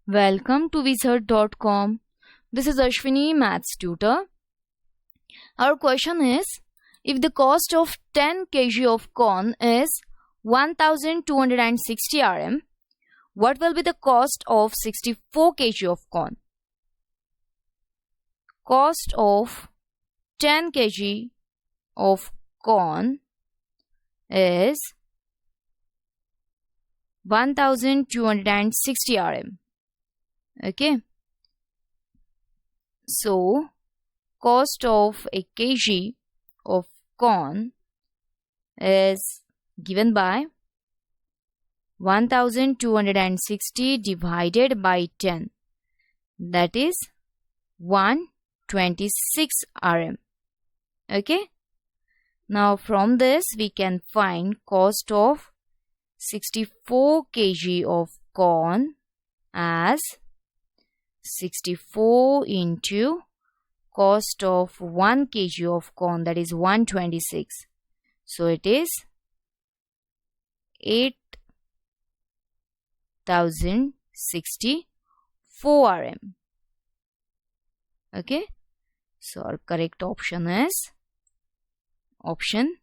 Welcome to Wizard.com. This is Ashwini, Maths Tutor. Our question is, if the cost of 10 kg of corn is 1260 Rm, what will be the cost of 64 kg of corn? Cost of 10 kg of corn is 1260 Rm. Okay, so cost of a kg of corn is given by 1260 divided by 10, that is 126 Rm. Okay, now from this we can find cost of 64 kg of corn as 64 into cost of 1 kg of corn, that is 126. So it is 8064 Rm. Okay, so our correct option is option